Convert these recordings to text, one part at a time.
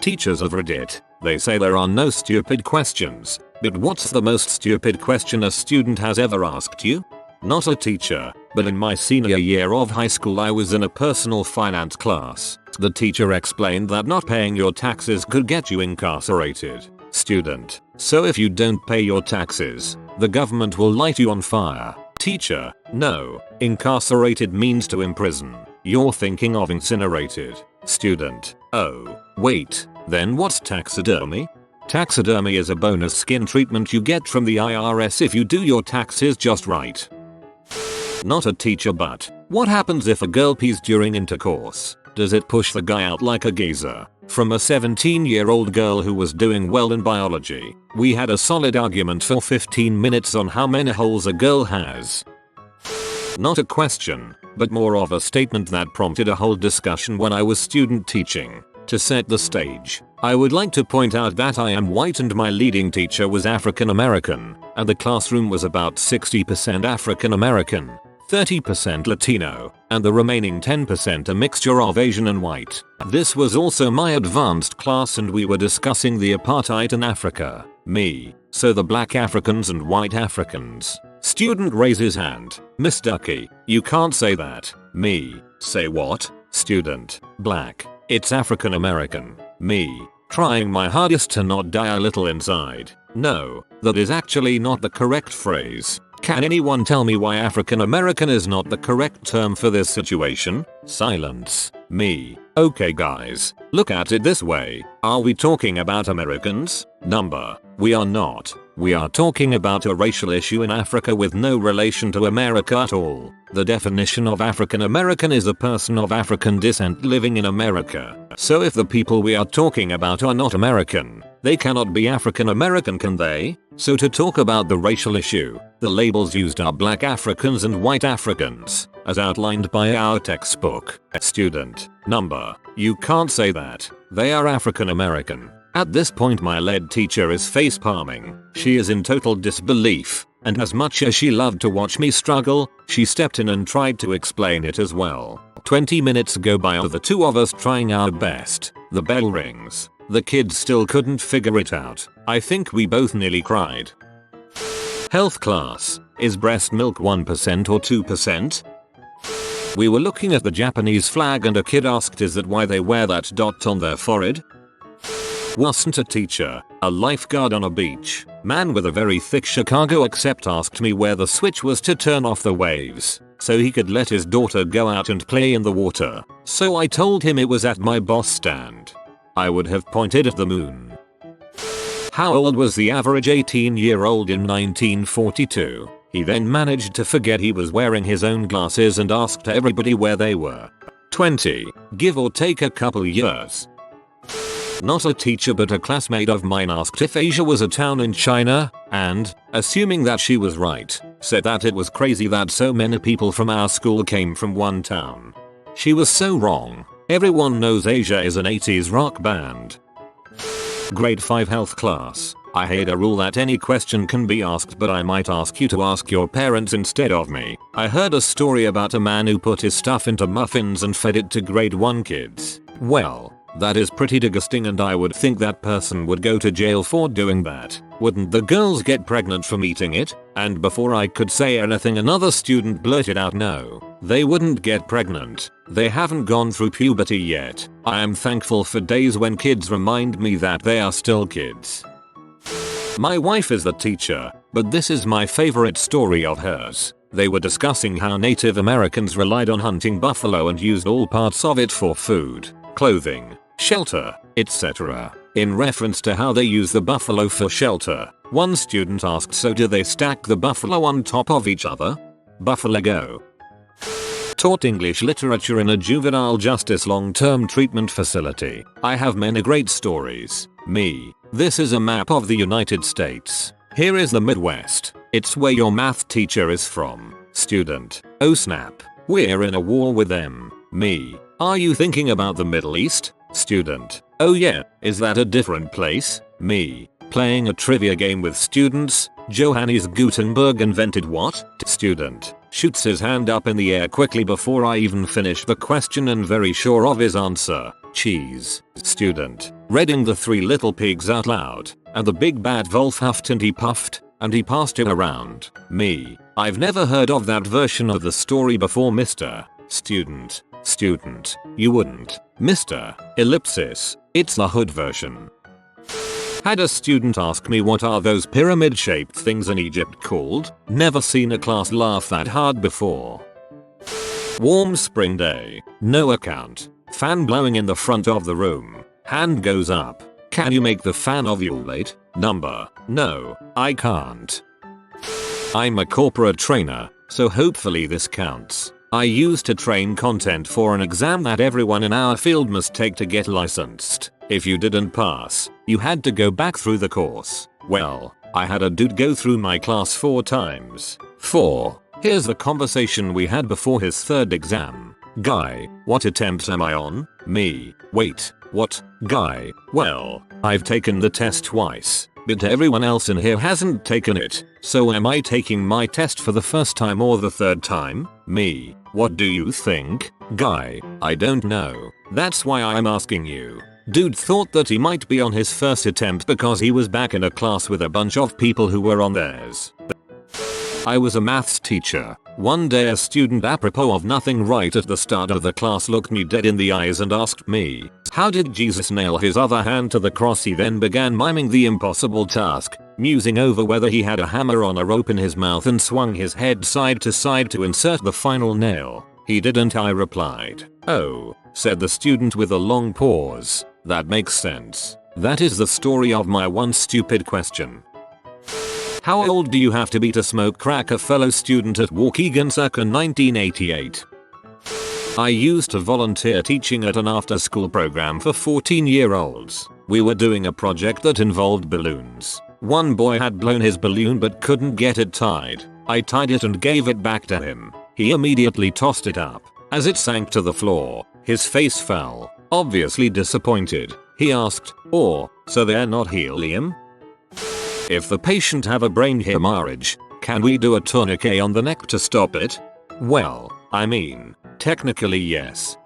Teachers of Reddit, they say there are no stupid questions, but what's the most stupid question a student has ever asked you? Not a teacher, but in my senior year of high school I was in a personal finance class. The teacher explained that not paying your taxes could get you incarcerated. Student: so if you don't pay your taxes, the government will light you on fire. Teacher: no, incarcerated means to imprison. You're thinking of incinerated. Student: oh, wait, then what's taxidermy? Taxidermy is a bonus skin treatment you get from the IRS if you do your taxes just right. Not a teacher, but what happens if a girl pees during intercourse? Does it push the guy out like a geyser? From a 17-year-old girl who was doing well in biology. We had a solid argument for 15 minutes on how many holes a girl has. Not a question, but more of a statement that prompted a whole discussion when I was student teaching. To set the stage, I would like to point out that I am white and my leading teacher was African American, and the classroom was about 60% African American, 30% Latino, and the remaining 10% a mixture of Asian and white. This was also my advanced class and we were discussing the apartheid in Africa. Me: so the black Africans and white Africans. Student raises hand: Miss Ducky, you can't say that. Me: say what? Student: black. It's African American. Me: trying my hardest to not die a little inside. No, that is actually not the correct phrase. Can anyone tell me why African American is not the correct term for this situation? Silence. Me: okay guys, look at it this way. Are we talking about Americans? Number: we are not. We are talking about a racial issue in Africa with no relation to America at all. The definition of African American is a person of African descent living in America. So if the people we are talking about are not American, they cannot be African American, can they? So to talk about the racial issue, the labels used are black Africans and white Africans, as outlined by our textbook. Student: number: you can't say that. They are African American. At this point my lead teacher is face palming. She is in total disbelief, and as much as she loved to watch me struggle, she stepped in and tried to explain it as well. 20 minutes go by of the two of us trying our best. The bell rings. The kids still couldn't figure it out. I think we both nearly cried. Health class: is breast milk 1% or 2%? We were looking at the Japanese flag and a kid asked, is that why they wear that dot on their forehead? Wasn't a teacher, a lifeguard on a beach. Man with a very thick Chicago accent asked me where the switch was to turn off the waves, so he could let his daughter go out and play in the water. So I told him it was at my bus stand. I would have pointed at the moon. How old was the average 18-year-old in 1942? He then managed to forget he was wearing his own glasses and asked everybody where they were. 20, give or take a couple years. Not a teacher but a classmate of mine asked if Asia was a town in China, and, assuming that she was right, said that it was crazy that so many people from our school came from one town. She was so wrong. Everyone knows Asia is an 80s rock band. Grade 5 health class. I hate a rule that any question can be asked, but I might ask you to ask your parents instead of me. I heard a story about a man who put his stuff into muffins and fed it to grade 1 kids. Well, that is pretty disgusting and I would think that person would go to jail for doing that. Wouldn't the girls get pregnant from eating it? And before I could say anything another student blurted out, no, they wouldn't get pregnant. They haven't gone through puberty yet. I am thankful for days when kids remind me that they are still kids. My wife is the teacher, but this is my favorite story of hers. They were discussing how Native Americans relied on hunting buffalo and used all parts of it for food, clothing, shelter, etc. In reference to how they use the buffalo for shelter, one student asked, so do they stack the buffalo on top of each other? Buffalo go. Taught English literature in a juvenile justice long-term treatment facility. I have many great stories. Me. This is a map of the United States. Here is the Midwest. It's where your math teacher is from. Student. Oh snap. We're in a war with them. Me. Are you thinking about the Middle East? Student. Oh yeah, is that a different place? Me. Playing a trivia game with students. Johannes Gutenberg invented what? Student. Shoots his hand up in the air quickly before I even finish the question and very sure of his answer. Cheese. Student. reading The Three Little Pigs out loud, and the big bad wolf huffed and he puffed, and he passed it around. Me, I've never heard of that version of the story before, Mr. Student. Student, you wouldn't. Mr. Ellipsis, it's the hood version. Had a student ask me what are those pyramid shaped things in Egypt called? Never seen a class laugh that hard before. Warm spring day, no account. Fan blowing in the front of the room. Hand goes up. Can you make the fan ovulate? Number. No, I can't. I'm a corporate trainer, so hopefully this counts. I used to train content for an exam that everyone in our field must take to get licensed. If you didn't pass, you had to go back through the course. Well, I had a dude go through my class 4 times. 4. Here's the conversation we had before his 3rd exam. Guy, what attempts am I on? Me, wait, what? Guy, well, I've taken the test twice, but everyone else in here hasn't taken it, so am I taking my test for the first time or the 3rd time? Me, what do you think? Guy, I don't know, that's why I'm asking you. Dude thought that he might be on his first attempt because he was back in a class with a bunch of people who were on theirs. I was a maths teacher. One day a student apropos of nothing right at the start of the class looked me dead in the eyes and asked me, how did Jesus nail his other hand to the cross? He then began miming the impossible task, musing over whether he had a hammer on a rope in his mouth and swung his head side to side to insert the final nail. He didn't, I replied. Oh, said the student with a long pause. That makes sense. That is the story of my one stupid question. How old do you have to be to smoke crack? A fellow student at Waukegan circa 1988. I used to volunteer teaching at an after-school program for 14-year-olds. We were doing a project that involved balloons. One boy had blown his balloon but couldn't get it tied. I tied it and gave it back to him. He immediately tossed it up. As it sank to the floor, his face fell, obviously disappointed. He asked, "Oh, so they're not helium?" If the patient have a brain hemorrhage, can we do a tourniquet on the neck to stop it? Well, I mean, technically yes.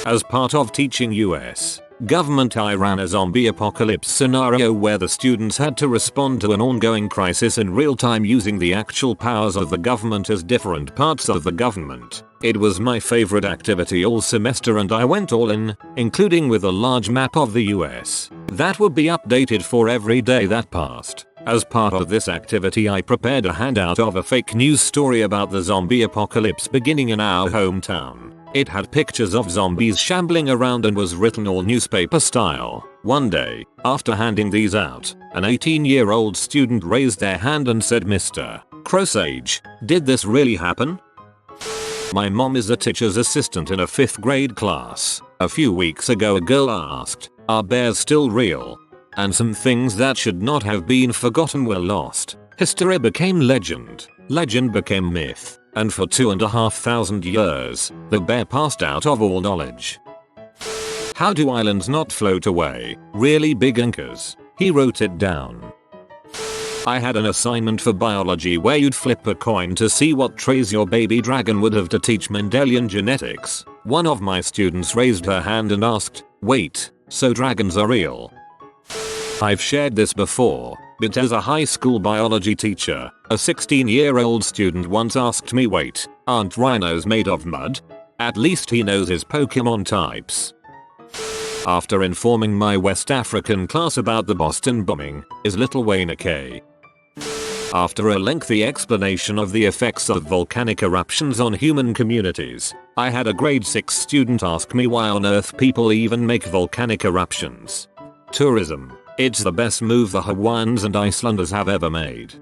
As part of teaching US government, I ran a zombie apocalypse scenario where the students had to respond to an ongoing crisis in real time using the actual powers of the government as different parts of the government. It was my favorite activity all semester and I went all in, including with a large map of the US that would be updated for every day that passed. As part of this activity, I prepared a handout of a fake news story about the zombie apocalypse beginning in our hometown. It had pictures of zombies shambling around and was written all newspaper style. One day, after handing these out, an 18-year-old student raised their hand and said, "Mr. Crosage, did this really happen?" My mom is a teacher's assistant in a 5th grade class. A few weeks ago a girl asked, "Are bears still real?" And some things that should not have been forgotten were lost. History became legend. Legend became myth. And for 2,500 years, the bear passed out of all knowledge. How do islands not float away? Really big anchors. He wrote it down. I had an assignment for biology where you'd flip a coin to see what traits your baby dragon would have to teach Mendelian genetics. One of my students raised her hand and asked, "Wait, so dragons are real?" I've shared this before, but as a high school biology teacher, a 16-year-old student once asked me, "Wait, aren't rhinos made of mud?" At least he knows his Pokemon types. After informing my West African class about the Boston bombing, is Little Wayne okay? After a lengthy explanation of the effects of volcanic eruptions on human communities, I had a grade 6 student ask me why on earth people even make volcanic eruptions. Tourism. It's the best move the Hawaiians and Icelanders have ever made.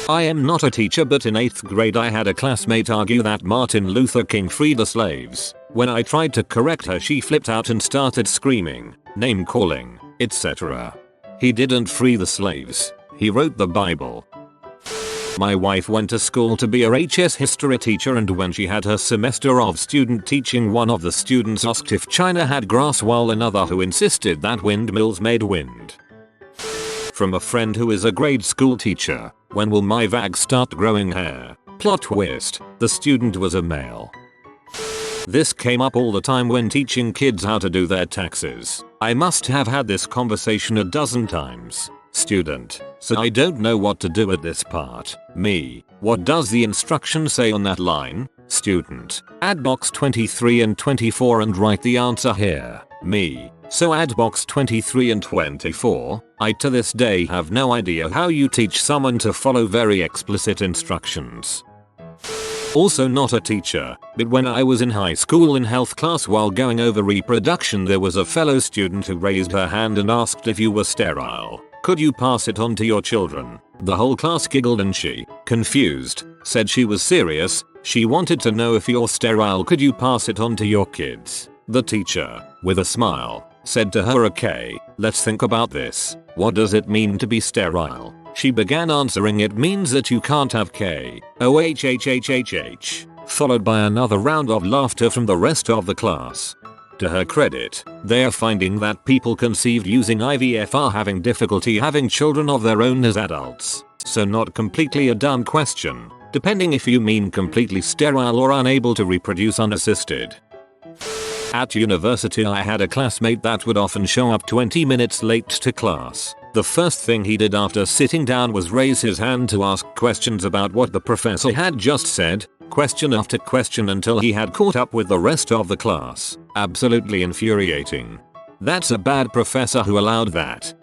I am not a teacher, but in 8th grade I had a classmate argue that Martin Luther King freed the slaves. When I tried to correct her, she flipped out and started screaming, name calling, etc. He didn't free the slaves. He wrote the Bible. My wife went to school to be a HS history teacher, and when she had her semester of student teaching, one of the students asked if China had grass while another who insisted that windmills made wind. From a friend who is a grade school teacher, when will my vag start growing hair? Plot twist, the student was a male. This came up all the time when teaching kids how to do their taxes. I must have had this conversation a dozen times. Student. So I don't know what to do at this part. Me. What does the instruction say on that line? Student. Add box 23 and 24 and write the answer here. Me. So add box 23 and 24. I to this day have no idea how you teach someone to follow very explicit instructions. Also not a teacher, but when I was in high school in health class while going over reproduction there was a fellow student who raised her hand and asked if you were sterile. Could you pass it on to your children? The whole class giggled and she, confused, said she was serious. She wanted to know if you're sterile could you pass it on to your kids? The teacher, with a smile, said to her okay, let's think about this. What does it mean to be sterile? She began answering it means that you can't have KOHHHHH, followed by another round of laughter from the rest of the class. To her credit, they are finding that people conceived using IVF are having difficulty having children of their own as adults. So not completely a dumb question, depending if you mean completely sterile or unable to reproduce unassisted. At university I had a classmate that would often show up 20 minutes late to class. The first thing he did after sitting down was raise his hand to ask questions about what the professor had just said, question after question until he had caught up with the rest of the class. Absolutely infuriating. That's a bad professor who allowed that.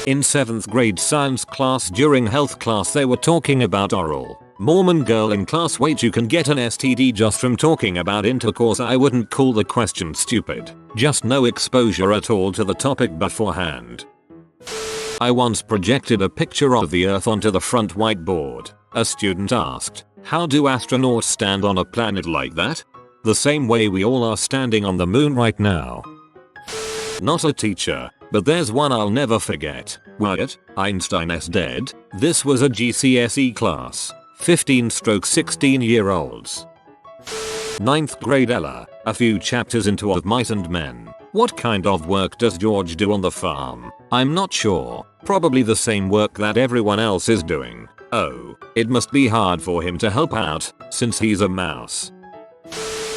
In 7th grade science class during health class they were talking about oral. Mormon girl in class wait you can get an STD just from talking about intercourse. I wouldn't call the question stupid, just no exposure at all to the topic beforehand. I once projected a picture of the Earth onto the front whiteboard. A student asked, how do astronauts stand on a planet like that? The same way we all are standing on the moon right now. Not a teacher, but there's one I'll never forget. What? Einstein's dead? This was a GCSE class. 15-16-year-olds. 9th grade Ella, a few chapters into Of Mice and Men. What kind of work does George do on the farm? I'm not sure. Probably the same work that everyone else is doing. Oh, it must be hard for him to help out, since he's a mouse.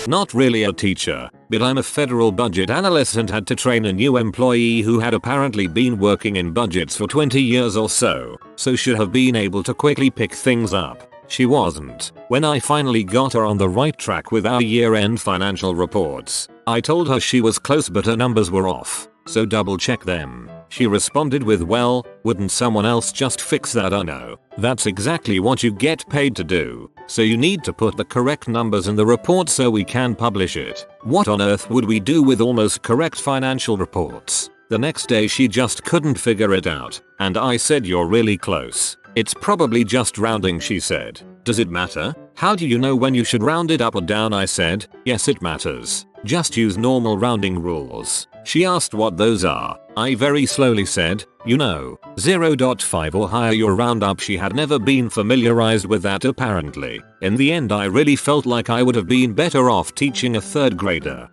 Not really a teacher, but I'm a federal budget analyst and had to train a new employee who had apparently been working in budgets for 20 years or so should have been able to quickly pick things up. She wasn't. When I finally got her on the right track with our year-end financial reports, I told her she was close but her numbers were off, so double check them. She responded with, well, wouldn't someone else just fix that? Oh no, that's exactly what you get paid to do, so you need to put the correct numbers in the report so we can publish it. What on earth would we do with almost correct financial reports? The next day she just couldn't figure it out, and I said you're really close. It's probably just rounding, she said. Does it matter? How do you know when you should round it up or down? I said, yes it matters. Just use normal rounding rules. She asked what those are. I very slowly said, you know, 0.5 or higher your round up. She had never been familiarized with that apparently. In the end I really felt like I would have been better off teaching a 3rd grader.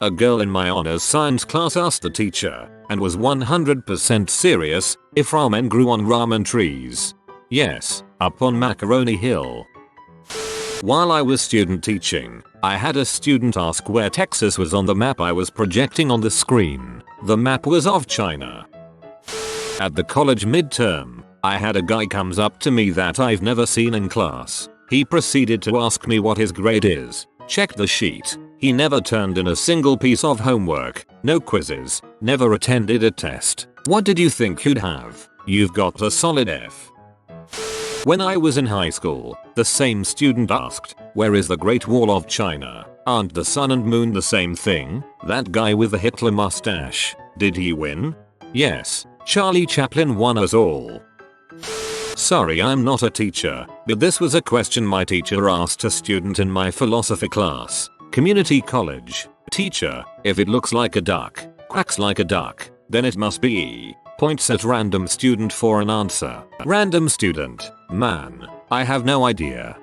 A girl in my honors science class asked the teacher, and was 100% serious, if ramen grew on ramen trees. Yes, up on Macaroni Hill. While I was student teaching, I had a student ask where Texas was on the map I was projecting on the screen. The map was of China. At the college midterm, I had a guy comes up to me that I've never seen in class. He proceeded to ask me what his grade is. Checked the sheet. He never turned in a single piece of homework, no quizzes, never attended a test. What did you think you'd have? You've got a solid F. When I was in high school, the same student asked, where is the Great Wall of China? Aren't the sun and moon the same thing? That guy with the Hitler mustache, did he win? Yes, Charlie Chaplin won us all. Sorry, I'm not a teacher, but this was a question my teacher asked a student in my philosophy class. Community college. Teacher, if it looks like a duck, quacks like a duck, then it must be E. Points at random student for an answer. Random student. Man, I have no idea.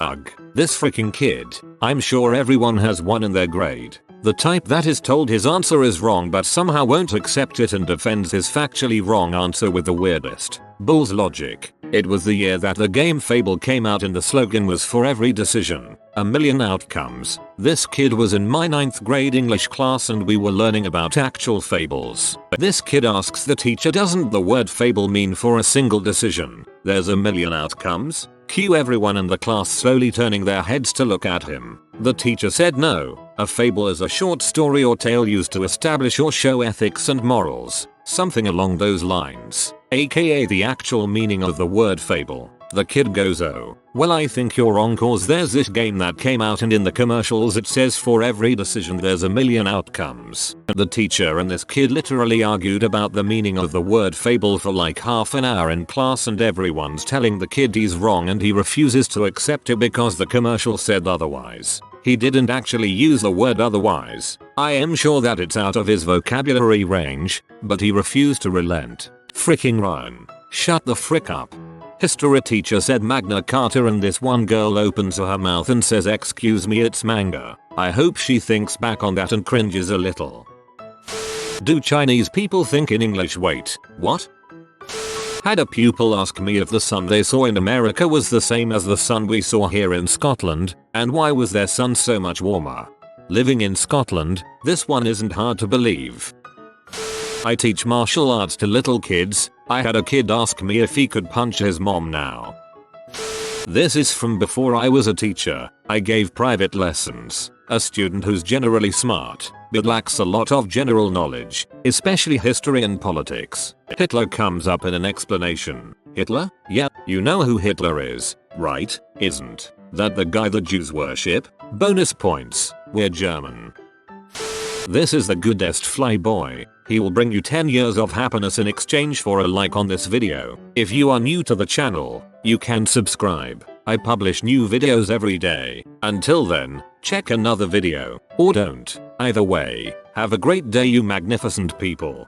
Ugh, this freaking kid. I'm sure everyone has one in their grade. The type that is told his answer is wrong but somehow won't accept it and defends his factually wrong answer with the weirdest bull's logic. It was the year that the game Fable came out and the slogan was for every decision, a million outcomes. This kid was in my 9th grade English class and we were learning about actual fables. This kid asks the teacher, doesn't the word fable mean for a single decision, there's a million outcomes? Cue everyone in the class slowly turning their heads to look at him. The teacher said no, a fable is a short story or tale used to establish or show ethics and morals, something along those lines, aka the actual meaning of the word fable. The kid goes, oh, well I think you're wrong cause there's this game that came out and in the commercials it says for every decision there's a million outcomes. The teacher and this kid literally argued about the meaning of the word fable for like half an hour in class and everyone's telling the kid he's wrong and he refuses to accept it because the commercial said otherwise. He didn't actually use the word otherwise. I am sure that it's out of his vocabulary range, but he refused to relent. Fricking Ryan. Shut the frick up. History teacher said Magna Carta and this one girl opens her mouth and says excuse me it's manga. I hope she thinks back on that and cringes a little. Do Chinese people think in English? Wait, what? Had a pupil ask me if the sun they saw in America was the same as the sun we saw here in Scotland, and why was their sun so much warmer. Living in Scotland, this one isn't hard to believe. I teach martial arts to little kids. I had a kid ask me if he could punch his mom now. This is from before I was a teacher. I gave private lessons. A student who's generally smart, but lacks a lot of general knowledge, especially history and politics. Hitler comes up in an explanation. Hitler? Yep, you know who Hitler is, right? Isn't that the guy the Jews worship? Bonus points, we're German. This is the goodest flyboy. He will bring you 10 years of happiness in exchange for a like on this video. If you are new to the channel, you can subscribe. I publish new videos every day. Until then, check another video, or don't. Either way, have a great day you magnificent people.